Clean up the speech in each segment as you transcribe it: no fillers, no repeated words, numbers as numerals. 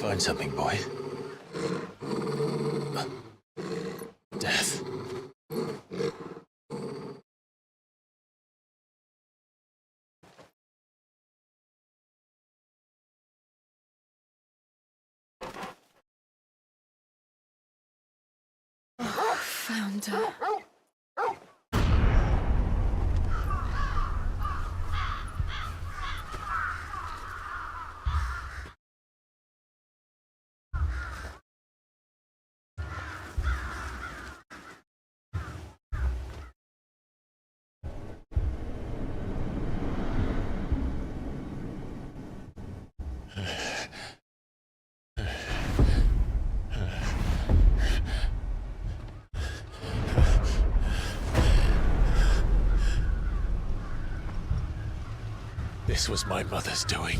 Find something, boy. Death. Found her. This was my mother's doing.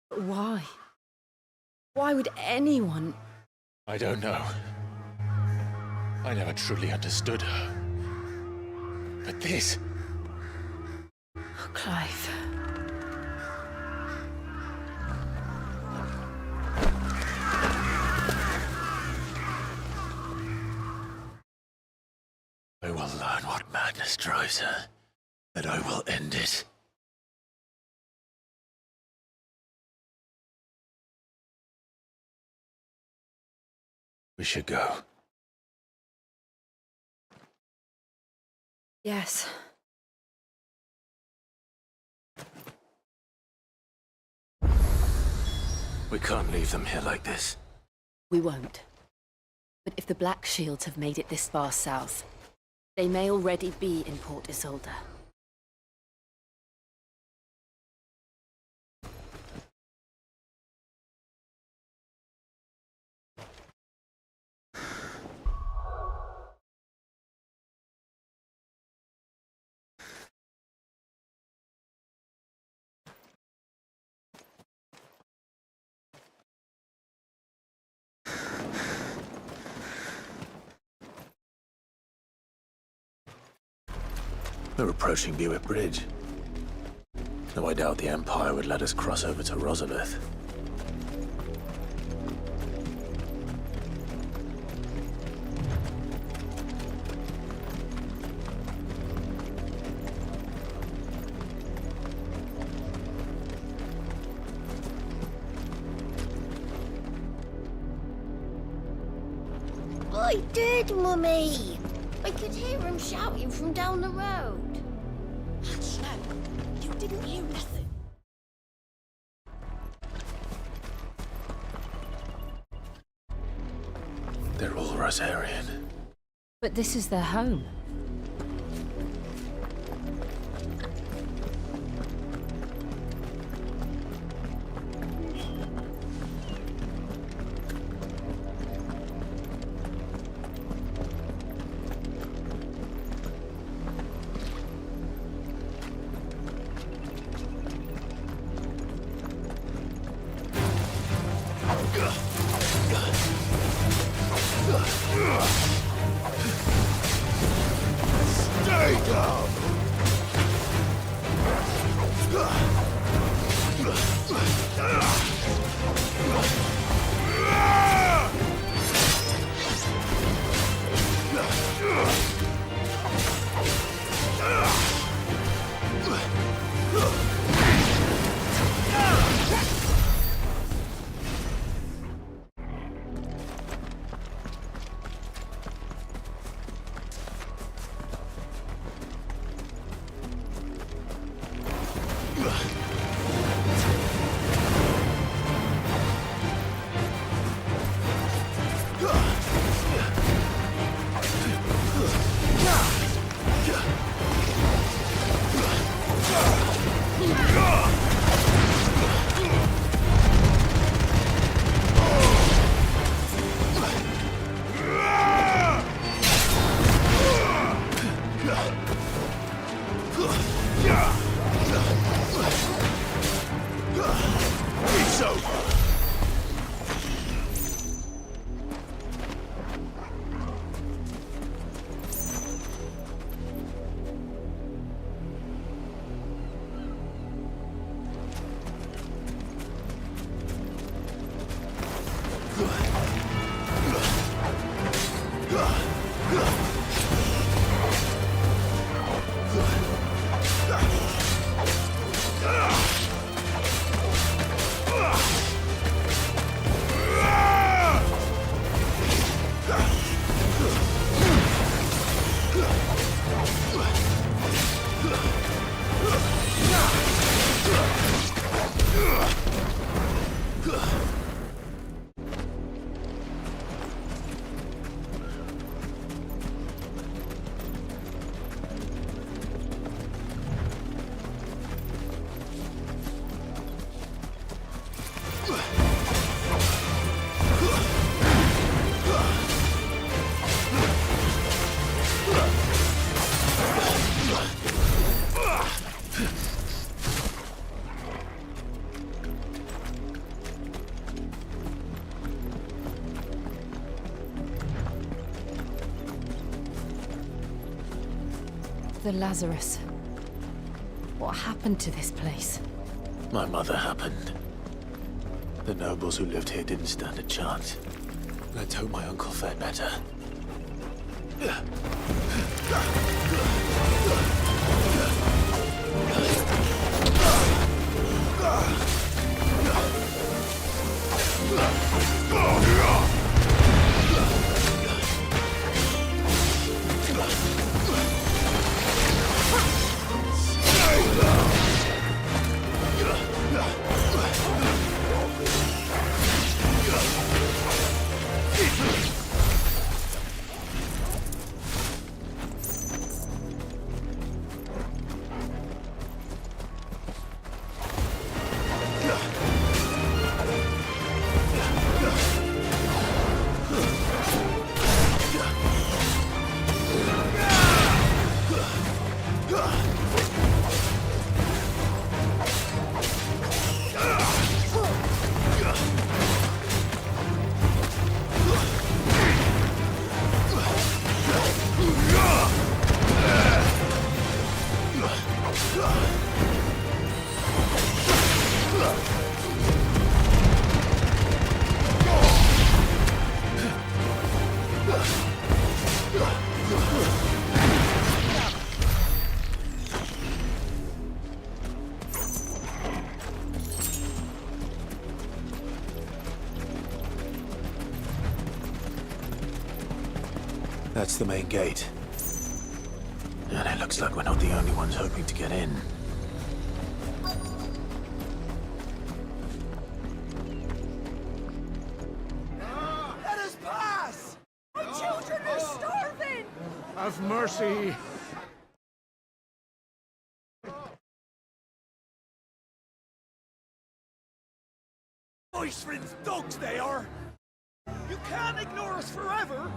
Why? Why would anyone... I don't know. I never truly understood her. But this... Oh, Clive. I will learn what madness drives her, and I will end it. We should go. Yes. We can't leave them here like this. We won't. But if the Black Shields have made it this far south, they may already be in Port Isolde. We're approaching Buick Bridge. Though I doubt the Empire would let us cross over to Rosalith. I did, Mummy! I could hear him shouting from down the road. Hush, no. You didn't hear nothing. They're all Rosarian. But this is their home. Stay down! The Lazarus. What happened to this place? My mother happened. The nobles who lived here didn't stand a chance. Let's hope my uncle fared better. That's the main gate. And it looks like we're not the only ones hoping to get in. Let us pass! My children are starving! Have mercy. Iceland's dogs they are! You can't ignore us forever!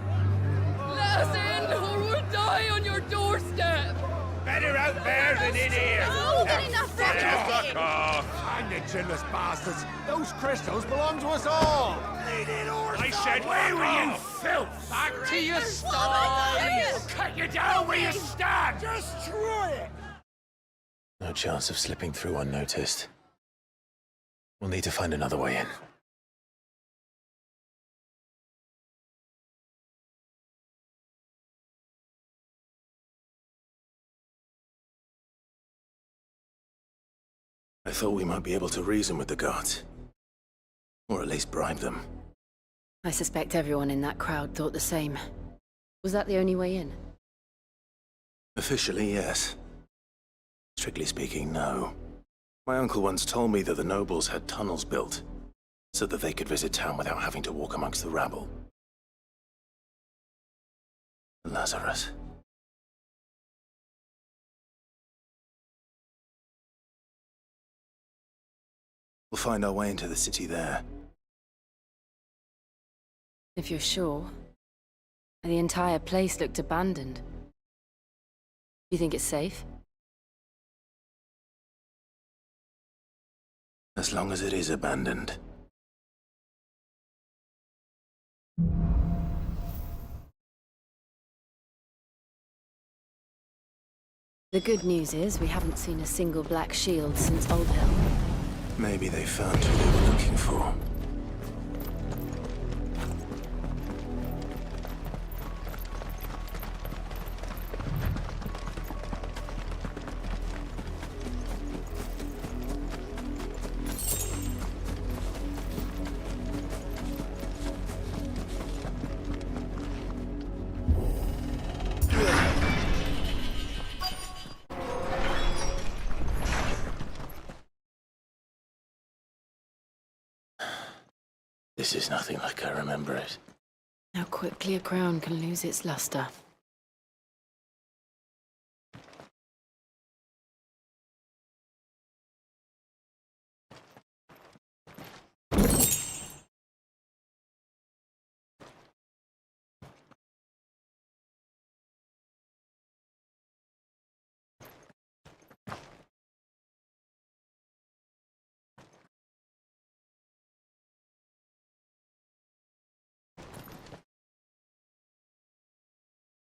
Let us in, or we'll die on your doorstep! Better out there than in here. Oh, get enough Fuck off! Find the chinless bastards. Those crystals belong to us all. I said, where were you, filth? Back to your style. Cut you down where you stand. Just try it! No chance of slipping through unnoticed. We'll need to find another way in. I thought we might be able to reason with the guards. Or at least bribe them. I suspect everyone in that crowd thought the same. Was that the only way in? Officially, yes. Strictly speaking, no. My uncle once told me that the nobles had tunnels built, so that they could visit town without having to walk amongst the rabble. Lazarus. We'll find our way into the city there. If you're sure. The entire place looked abandoned. You think it's safe? As long as it is abandoned. The good news is we haven't seen a single black shield since Old Hill. Maybe they found who they were looking for. This is nothing like I remember it. How quickly a crown can lose its luster.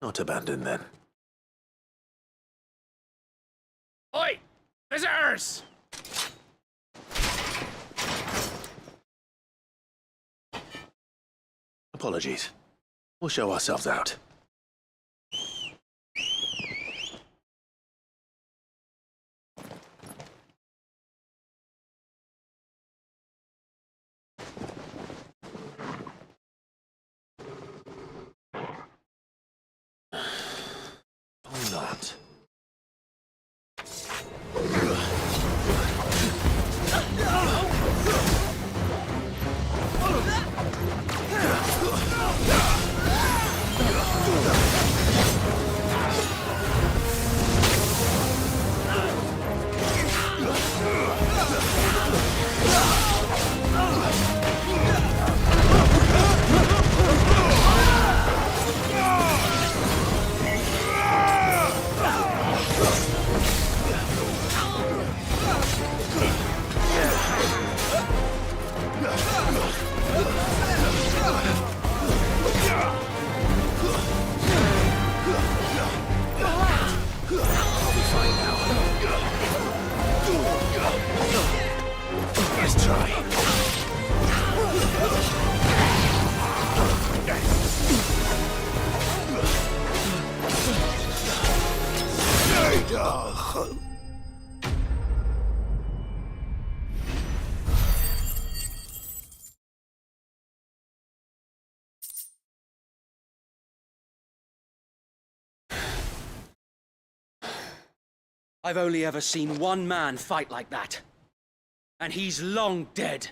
Not abandoned then. Oi! Visitors! Apologies. We'll show ourselves out. Or not. Let's try. I've only ever seen one man fight like that. And he's long dead.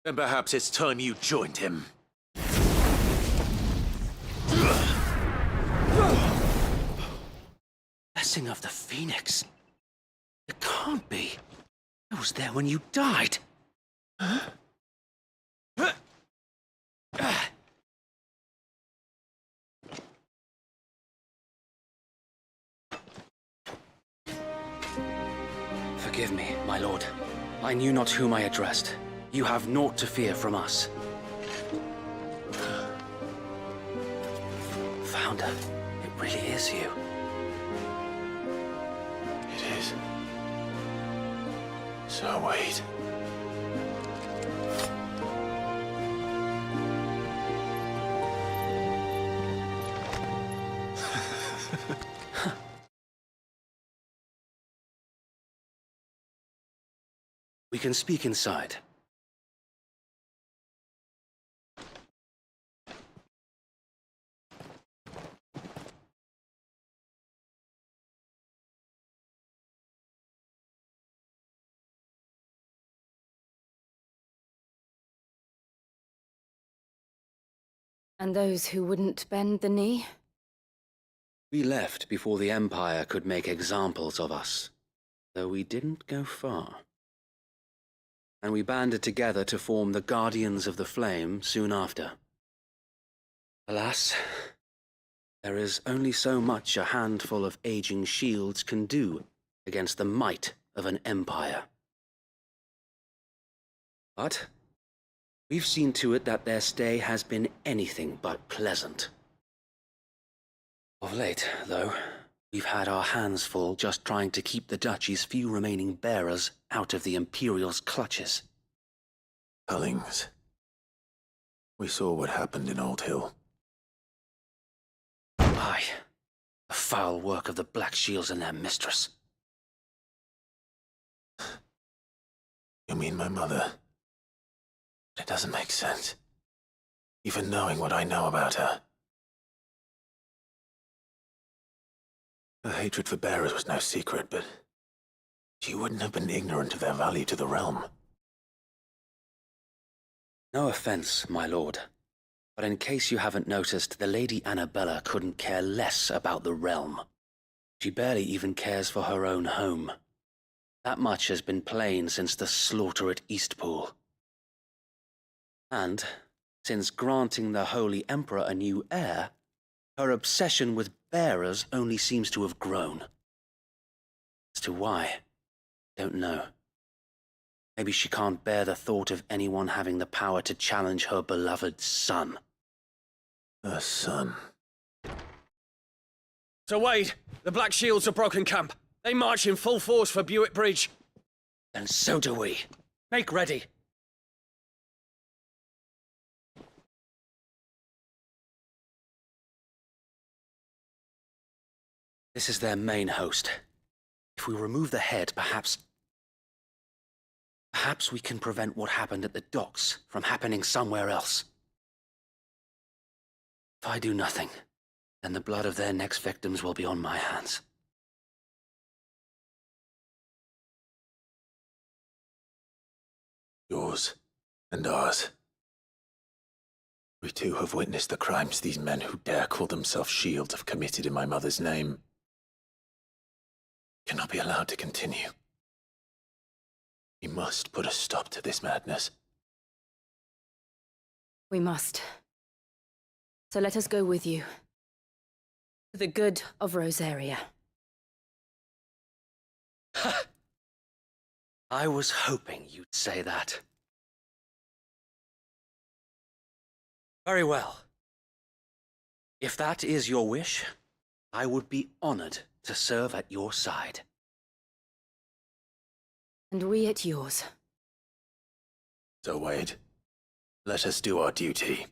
Then perhaps it's time you joined him. Blessing of the Phoenix. It can't be. I was there when you died. Forgive me, my lord. I knew not whom I addressed. You have naught to fear from us. Founder, it really is you. It is. So wait. We can speak inside. And those who wouldn't bend the knee? We left before the Empire could make examples of us, though we didn't go far. And we banded together to form the Guardians of the Flame soon after. Alas, there is only so much a handful of aging shields can do against the might of an empire. But we've seen to it that their stay has been anything but pleasant. Of late, though, we've had our hands full just trying to keep the Duchy's few remaining bearers out of the Imperial's clutches. Cullings. We saw what happened in Old Hill. Aye, the foul work of the Black Shields and their mistress. You mean my mother? It doesn't make sense. Even knowing what I know about her. Her hatred for bearers was no secret, but she wouldn't have been ignorant of their value to the realm. No offense, my lord, but in case you haven't noticed, the Lady Annabella couldn't care less about the realm. She barely even cares for her own home. That much has been plain since the slaughter at Eastpool. And, since granting the Holy Emperor a new heir, her obsession with bearers only seems to have grown. As to why, don't know. Maybe she can't bear the thought of anyone having the power to challenge her beloved son. Her son. Sir Wade, the Black Shields have broken camp. They march in full force for Buick Bridge. And so do we. Make ready. This is their main host. If we remove the head, perhaps we can prevent what happened at the docks from happening somewhere else. If I do nothing, then the blood of their next victims will be on my hands. Yours and ours. We too have witnessed the crimes these men who dare call themselves shields have committed in my mother's name. Cannot be allowed to continue. We must put a stop to this madness. We must. So let us go with you. For the good of Rosaria. I was hoping you'd say that. Very well. If that is your wish, I would be honored to serve at your side. And we at yours. So, Wade, let us do our duty.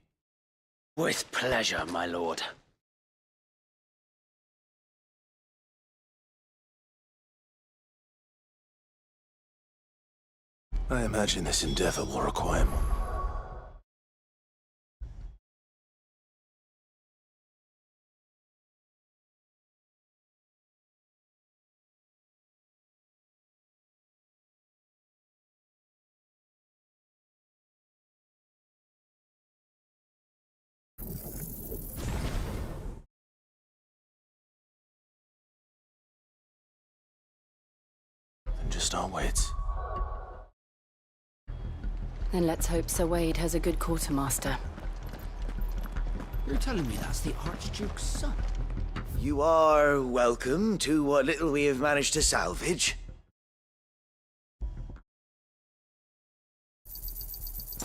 With pleasure, my lord. I imagine this endeavor will require more. Than just our wits. Then let's hope Sir Wade has a good quartermaster. You're telling me that's the Archduke's son? You are welcome to what little we have managed to salvage.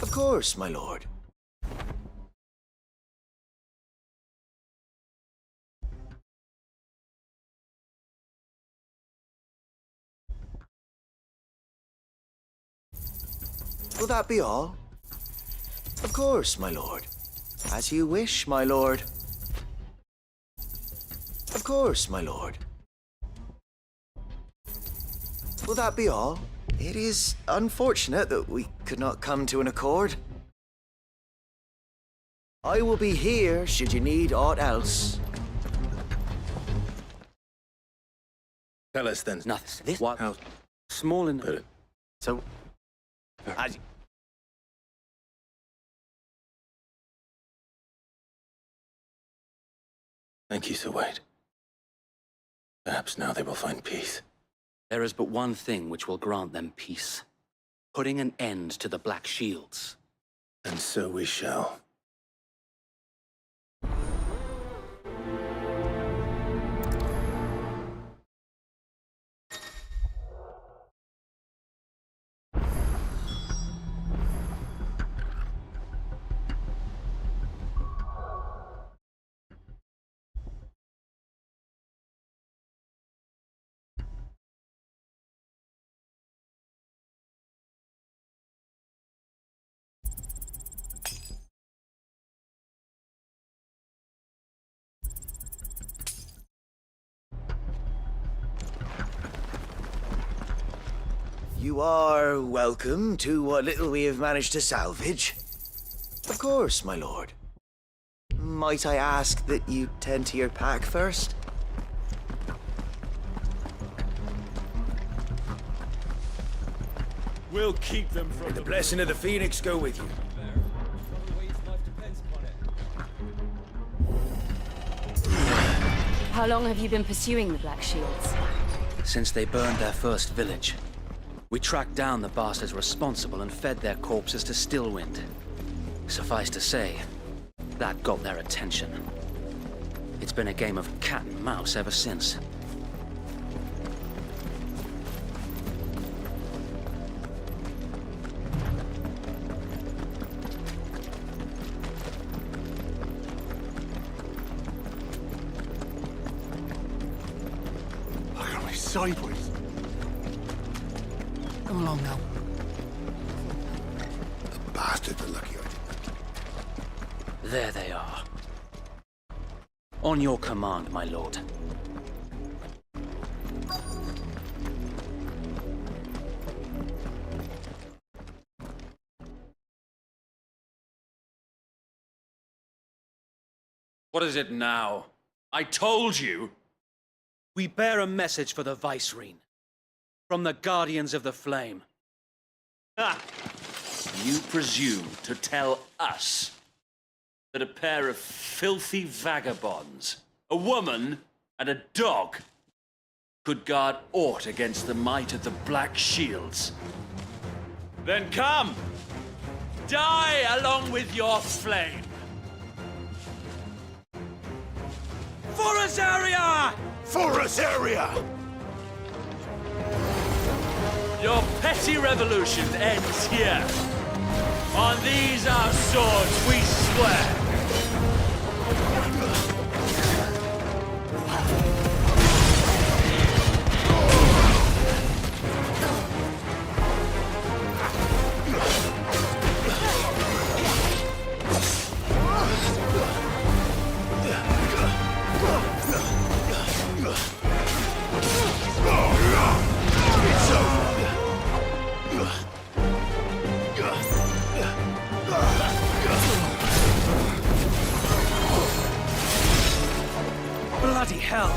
Of course, my lord. Will that be all? Of course, my lord. As you wish, my lord. Of course, my lord. Will that be all? It is unfortunate that we could not come to an accord. I will be here should you need aught else. Tell us then. Nothing. This What? How? small and... Put it. So, as Thank you, Sir Wade. Perhaps now they will find peace. There is but one thing which will grant them peace. Putting an end to the Black Shields. And so we shall. you are welcome to what little we have managed to salvage. Of course, my lord. Might I ask that you tend to your pack first? We'll keep them from The blessing of the Phoenix go with you. How long have you been pursuing the Black Shields? Since they burned their first village, we tracked down the bastards responsible and fed their corpses to Stillwind. Suffice to say, that got their attention. It's been a game of cat and mouse ever since. Look at me sideways. Come along now. The bastards are lucky I didn't. There they are. On your command, my lord. What is it now? I told you! We bear a message for the Vicereine. From the Guardians of the Flame. Ha! You presume to tell us that a pair of filthy vagabonds, a woman and a dog, could guard aught against the might of the Black Shields? Then come! Die along with your flame! For Azaria! For us area! Your petty revolution ends here. On these our swords we swear. Bloody hell!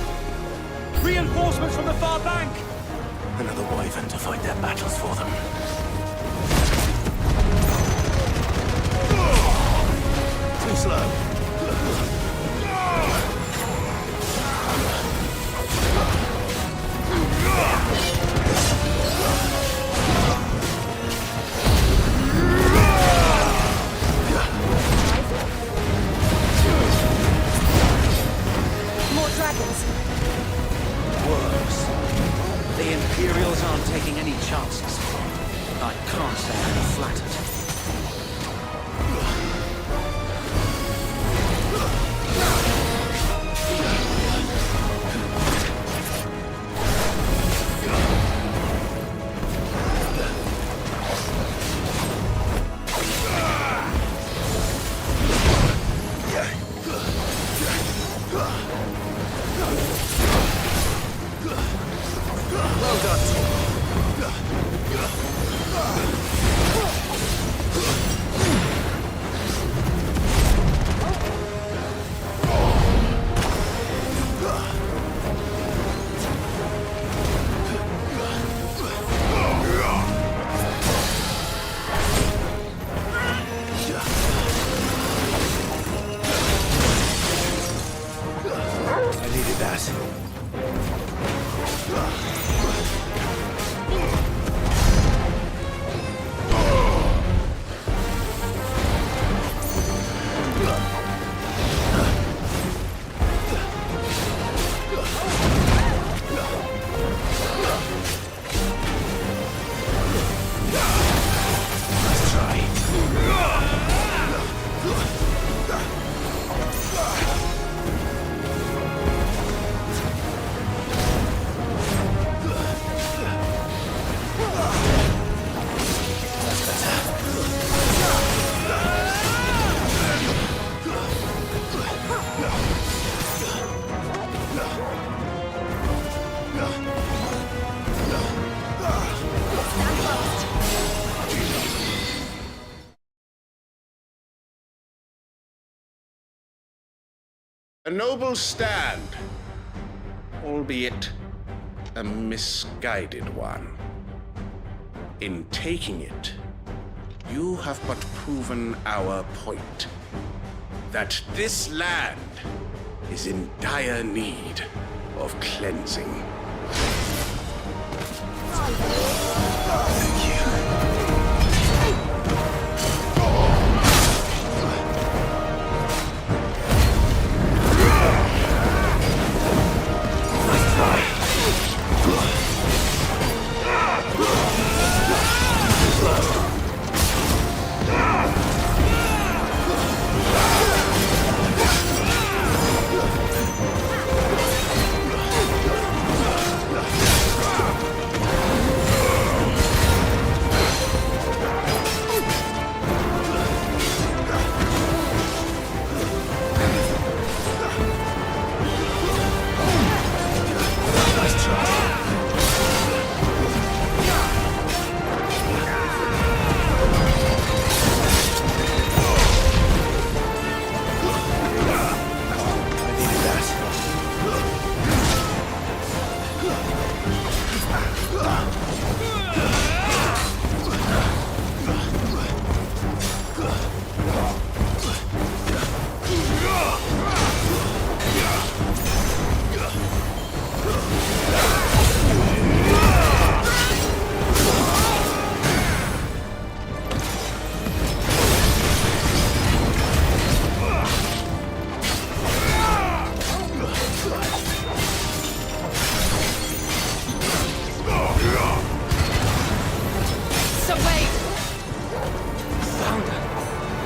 Reinforcements from the far bank! Another wyvern to fight their battles for them. Too slow. More dragons. Worse. The Imperials aren't taking any chances. I can't say I'm flattered. A noble stand, albeit a misguided one. In taking it, You have but proven our point. That this land is in dire need of cleansing.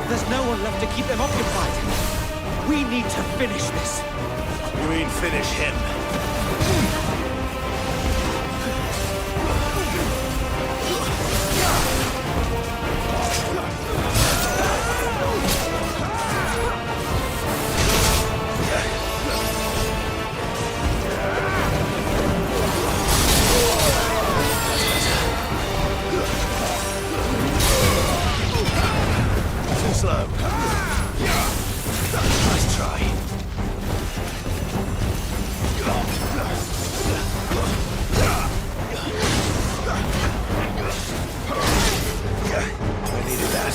There's no one left to keep them occupied. We need to finish this. You mean finish him? Too slow. Nice try. I needed that.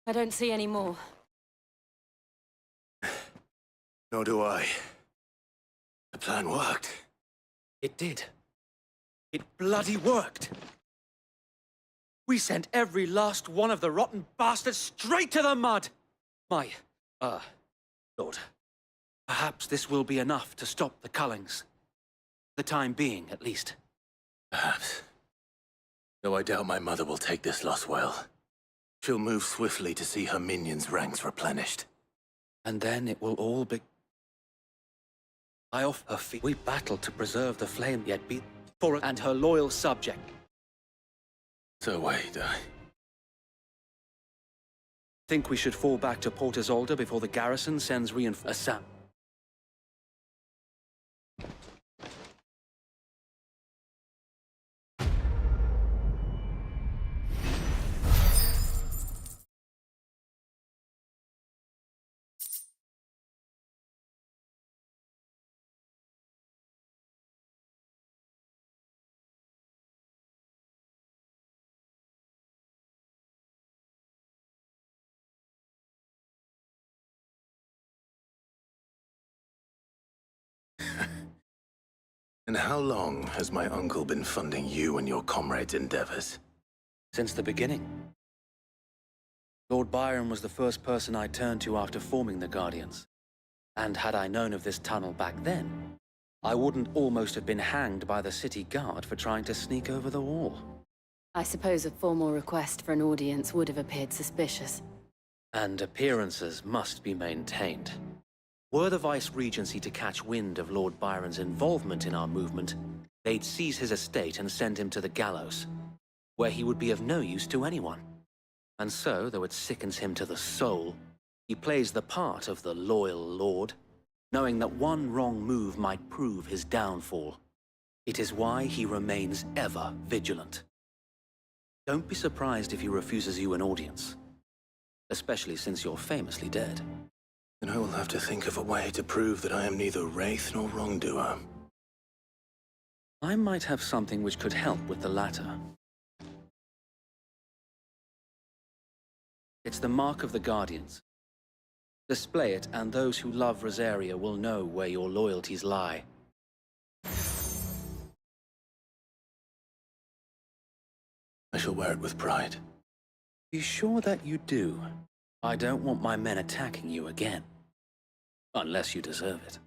I don't see any more. Nor do I. The plan worked. It did. It bloody worked. We sent every last one of the rotten bastards straight to the mud. My, Lord, perhaps this will be enough to stop the Cullings. For the time being, at least. Perhaps. Though I doubt my mother will take this loss well. She'll move swiftly to see her minions' ranks replenished. And then it will all be... I off her feet. We battled to preserve the flame, yet be for it and her loyal subject. So wait, Think we should fall back to Port Isolde before the garrison sends reinforcements? And how long has my uncle been funding you and your comrades' endeavors? Since the beginning. Lord Byron was the first person I turned to after forming the Guardians. And had I known of this tunnel back then, I wouldn't almost have been hanged by the city guard for trying to sneak over the wall. I suppose a formal request for an audience would have appeared suspicious. And appearances must be maintained. Were the Vice-Regency to catch wind of Lord Byron's involvement in our movement, they'd seize his estate and send him to the gallows, where he would be of no use to anyone. And so, though it sickens him to the soul, he plays the part of the loyal lord, knowing that one wrong move might prove his downfall. It is why he remains ever vigilant. Don't be surprised if he refuses you an audience, especially since you're famously dead. Then I will have to think of a way to prove that I am neither wraith nor wrongdoer. I might have something which could help with the latter. It's the mark of the Guardians. Display it, and those who love Rosaria will know where your loyalties lie. I shall wear it with pride. Be sure that you do. I don't want my men attacking you again. Unless you deserve it.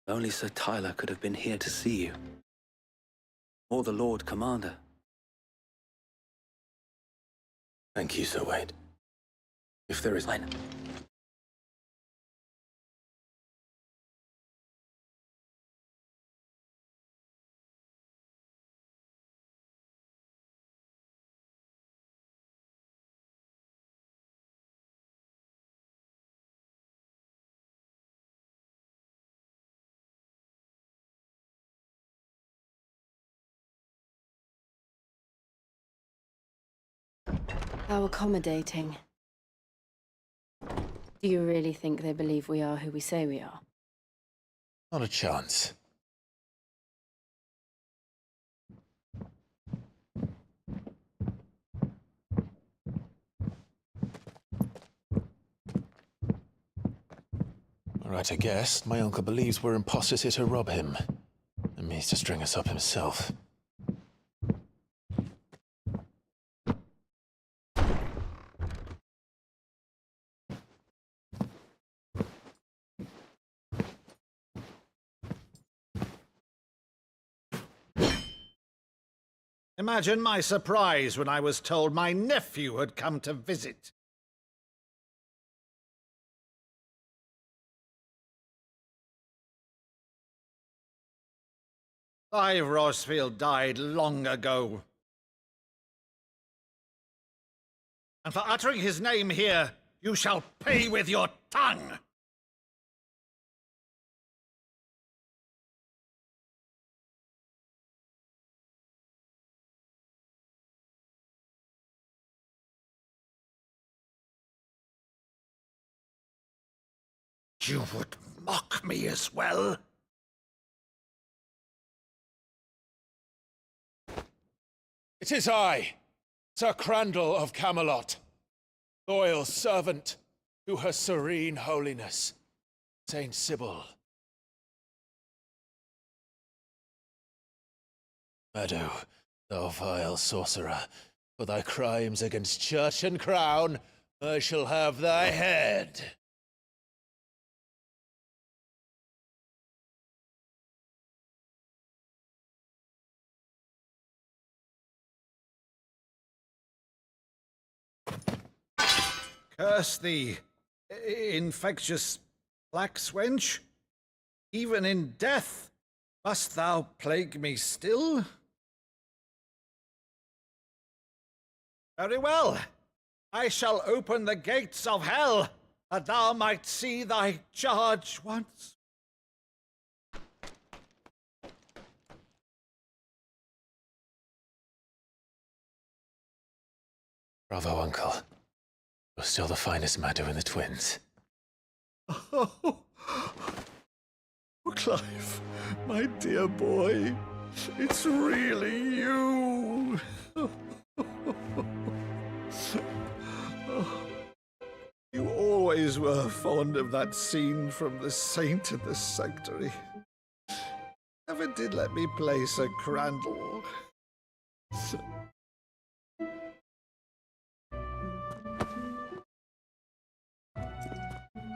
Only Sir Tyler could have been here to see you. Or the Lord Commander. Thank you, Sir Wade. If there is... Fine. How accommodating. Do you really think they believe we are who we say we are? Not a chance. All right, I guess. My uncle believes we're imposters here to rob him. And means to string us up himself. Imagine my surprise when I was told my nephew had come to visit. Clive Rosfield died long ago. And for uttering his name here, you shall pay with your tongue! You would mock me as well? It is I, Sir Crandall of Camelot, loyal servant to Her Serene Holiness, Saint Sybil. Meadow, thou vile sorcerer, for thy crimes against church and crown, I shall have thy head. Curse thee, infectious black wench. Even in death must thou plague me still? Very well. I shall open the gates of hell, that thou might see thy charge once. Bravo, Uncle. You're still the finest Meadow in the twins. Oh, Clive, my dear boy, it's really you. You always were fond of that scene from The Saint in the Sanctuary. Never did let me play Sir Crandall.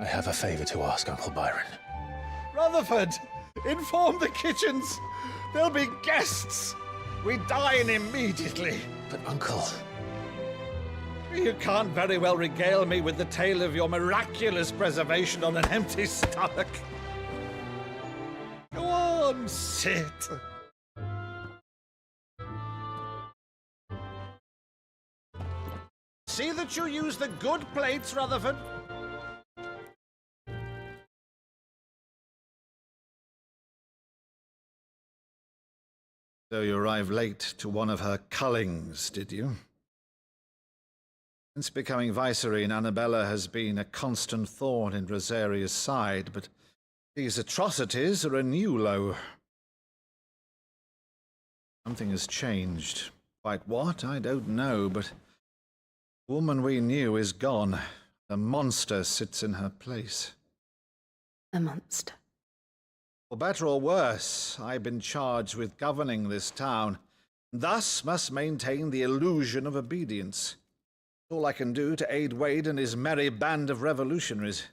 I have a favor to ask, Uncle Byron. Rutherford, inform the kitchens. There'll be guests. We dine immediately. But, Uncle... You can't very well regale me with the tale of your miraculous preservation on an empty stomach. Go on, sit. See that you use the good plates, Rutherford. So you arrived late to one of her cullings, did you? Since becoming Vicereine, Annabella has been a constant thorn in Rosaria's side, but these atrocities are a new low. Something has changed. Quite what, I don't know, but the woman we knew is gone. The monster sits in her place. A monster. For better or worse, I've been charged with governing this town, and thus must maintain the illusion of obedience. All I can do to aid Wade and his merry band of revolutionaries.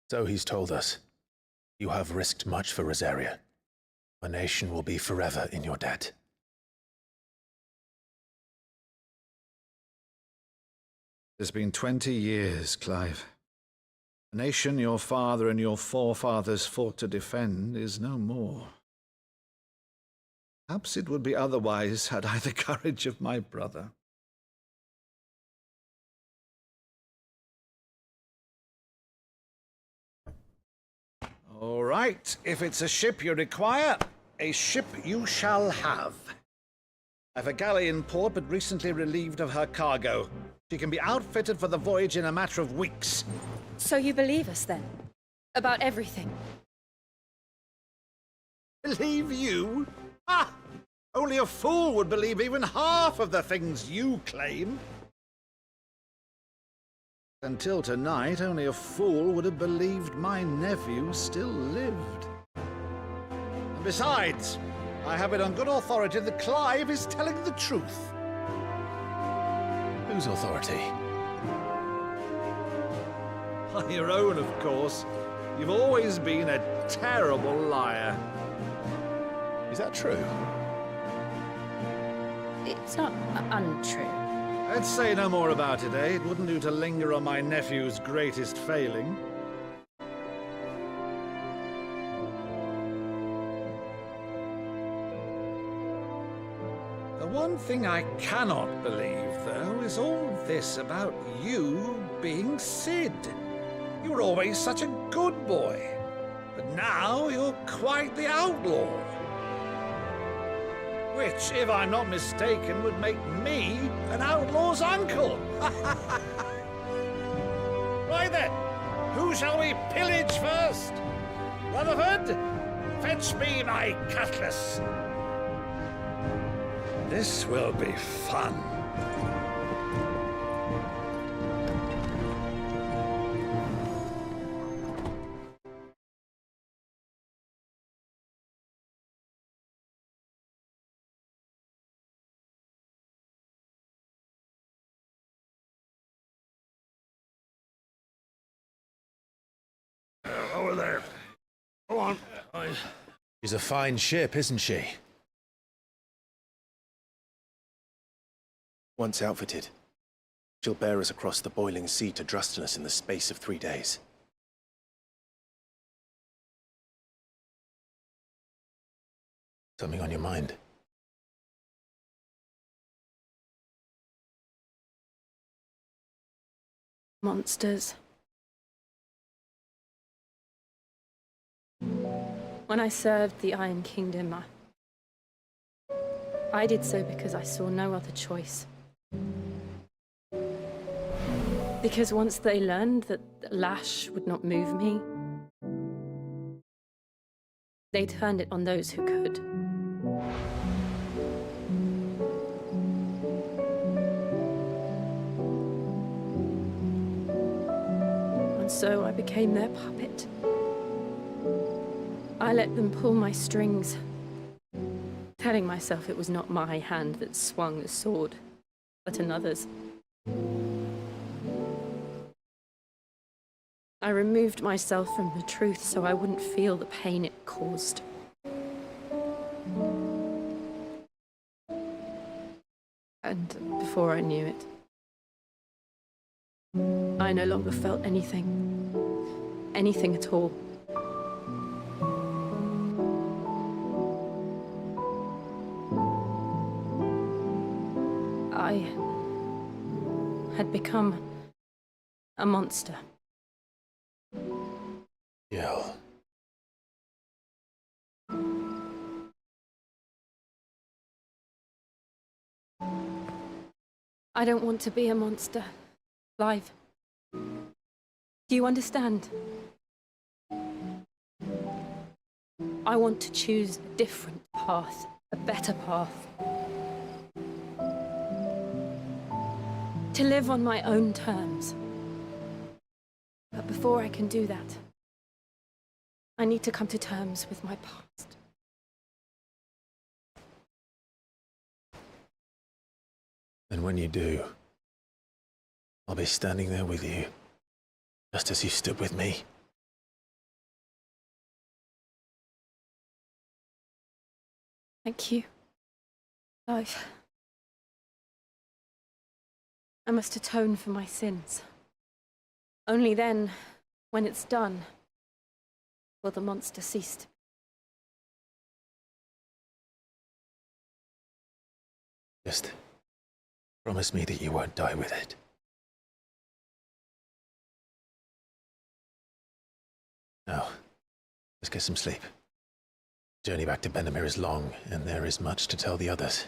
So he's told us. You have risked much for Rosaria. Our nation will be forever in your debt. It's been 20 years, Clive. The nation your father and your forefathers fought to defend is no more. Perhaps it would be otherwise had I the courage of my brother. All right, if it's a ship you require, a ship you shall have. I've a galley in port, but recently relieved of her cargo. She can be outfitted for the voyage in a matter of weeks. So you believe us, then? About everything? Believe you? Ah! Only a fool would believe even half of the things you claim. Until tonight, only a fool would have believed my nephew still lived. And besides, I have it on good authority that Clive is telling the truth. Whose authority? On your own, of course. You've always been a terrible liar. Is that true? It's not untrue. Let's say no more about it, eh? It wouldn't do to linger on my nephew's greatest failing. The one thing I cannot believe, though, is all this about you being Sid. You were always such a good boy, but now you're quite the outlaw. Which, if I'm not mistaken, would make me an outlaw's uncle. Right then, who shall we pillage first? Rutherford, fetch me my cutlass. This will be fun. Over there. Go on. She's a fine ship, isn't she? Once outfitted, she'll bear us across the boiling sea to Drustinus in the space of 3 days. Something on your mind? Monsters. When I served the Iron Kingdom, I did so because I saw no other choice. Because once they learned that lash would not move me, they turned it on those who could. And so I became their puppet. I let them pull my strings, telling myself it was not my hand that swung the sword, but another's. I removed myself from the truth so I wouldn't feel the pain it caused. And before I knew it, I no longer felt anything. Anything at all. I had become a monster. Jill. I don't want to be a monster. Live. Do you understand? I want to choose a different path, a better path. To live on my own terms. But before I can do that, I need to come to terms with my past. And when you do, I'll be standing there with you, just as you stood with me. Thank you. Life. I must atone for my sins. Only then, when it's done, will the monster cease to be. Just promise me that you won't die with it. Now, let's get some sleep. The journey back to Benamir is long, and there is much to tell the others.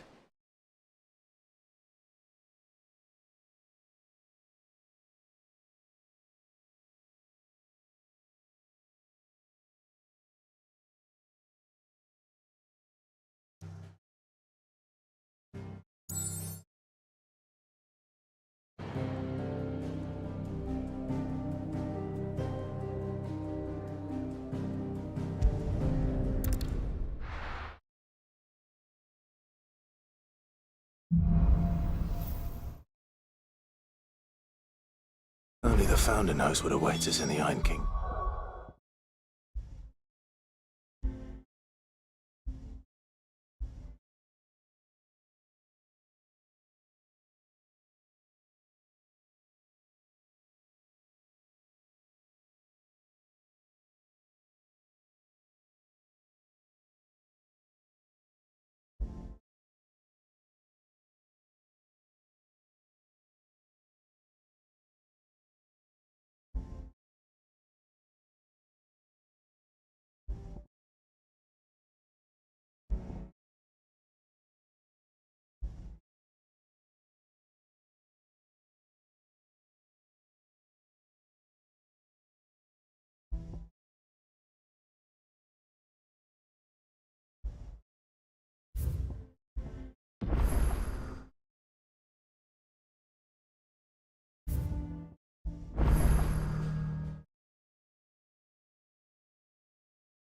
Only the Founder knows what awaits us in the Iron King.